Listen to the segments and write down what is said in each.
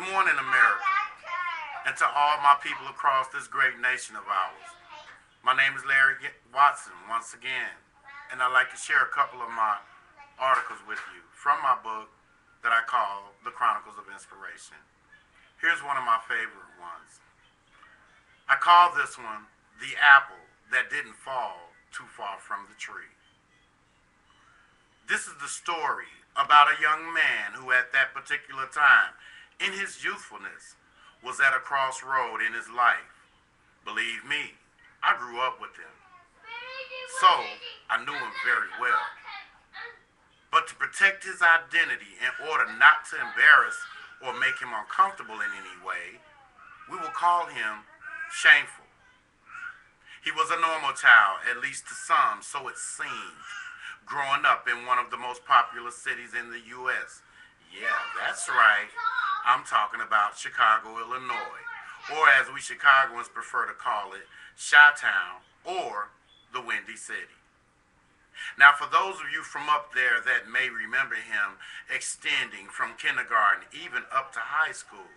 Good morning, America, and to all my people across this great nation of ours. My name is Larry Watson once again, and I'd like to share a couple of my articles with you from my book that I call The Chronicles of Inspiration. Here's one of my favorite ones. I call this one The Apple That Didn't Fall Too Far from the Tree. This is the story about a young man who at that particular time, in his youthfulness, was at a crossroad in his life. Believe me, I grew up with him, so I knew him very well. But to protect his identity in order not to embarrass or make him uncomfortable in any way, we will call him Shameful. He was a normal child, at least to some, so it seemed, growing up in one of the most popular cities in the U.S. Yeah, that's right. I'm talking about Chicago, Illinois, or as we Chicagoans prefer to call it, Chi-Town, or the Windy City. Now, for those of you from up there that may remember him extending from kindergarten even up to high school,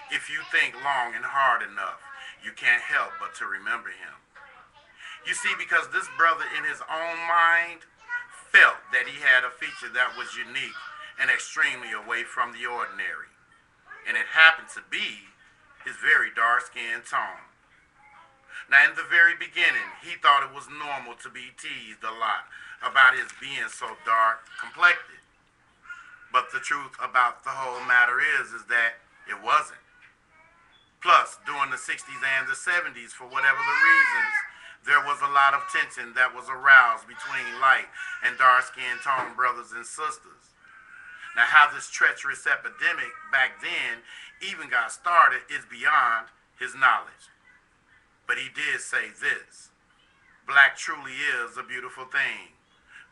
if you think long and hard enough, you can't help but to remember him. You see, because this brother in his own mind felt that he had a feature that was unique and extremely away from the ordinary. And it happened to be his very dark skin tone. Now, in the very beginning, he thought it was normal to be teased a lot about his being so dark complected. But the truth about the whole matter is that it wasn't. Plus, during the 60s and the 70s, for whatever the reasons, there was a lot of tension that was aroused between light and dark-skinned tone brothers and sisters. Now, how this treacherous epidemic back then even got started is beyond his knowledge. But he did say this: black truly is a beautiful thing,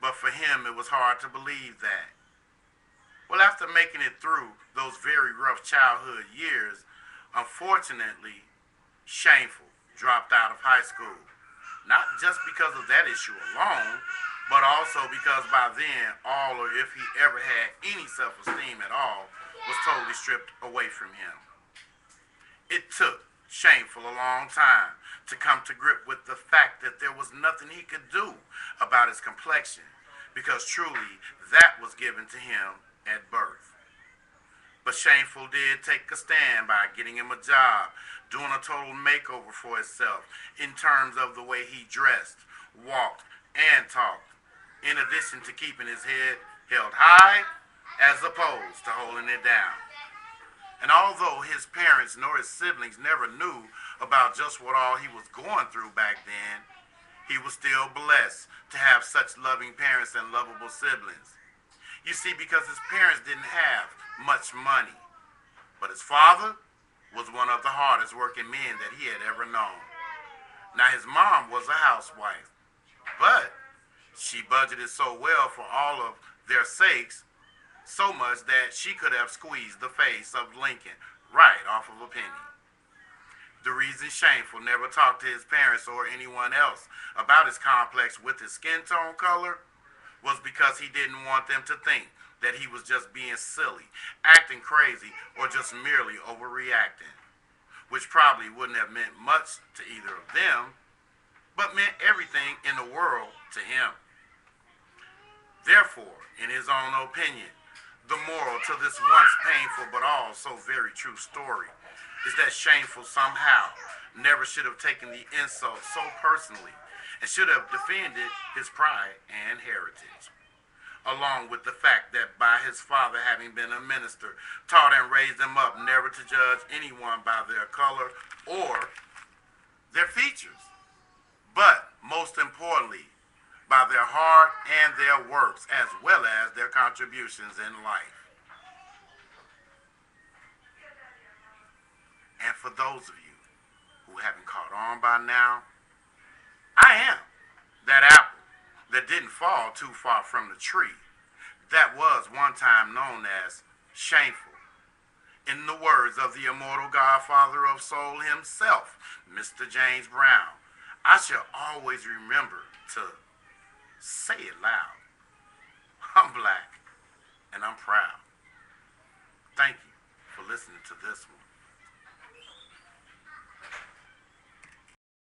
but for him it was hard to believe that. Well, after making it through those very rough childhood years, unfortunately, Shameful dropped out of high school. Not just because of that issue alone, but also because by then, all or if he ever had any self-esteem at all, was totally stripped away from him. It took Shameful a long time to come to grip with the fact that there was nothing he could do about his complexion, because truly that was given to him at birth. But Shameful did take a stand by getting him a job, doing a total makeover for himself in terms of the way he dressed, walked, and talked, in addition to keeping his head held high as opposed to holding it down. And although his parents nor his siblings never knew about just what all he was going through back then, he was still blessed to have such loving parents and lovable siblings. You see, because his parents didn't have much money, but his father was one of the hardest working men that he had ever known. Now, his mom was a housewife, but she budgeted so well for all of their sakes, so much that she could have squeezed the face of Lincoln right off of a penny. The reason Shameful never talked to his parents or anyone else about his complex with his skin tone color was because he didn't want them to think that he was just being silly, acting crazy, or just merely overreacting, which probably wouldn't have meant much to either of them, but meant everything in the world to him. Therefore, in his own opinion, the moral to this once painful but also very true story is that Shameful somehow never should have taken the insult so personally and should have defended his pride and heritage, along with the fact that by his father having been a minister, taught and raised him up never to judge anyone by their color or their features, but most importantly, by their heart and their works, as well as their contributions in life. And for those of you who haven't caught on by now, I am that apple that didn't fall too far from the tree, that was one time known as Shameful. In the words of the immortal godfather of soul himself, Mr. James Brown, I shall always remember to say it loud. I'm black and I'm proud. Thank you for listening. listening to this one.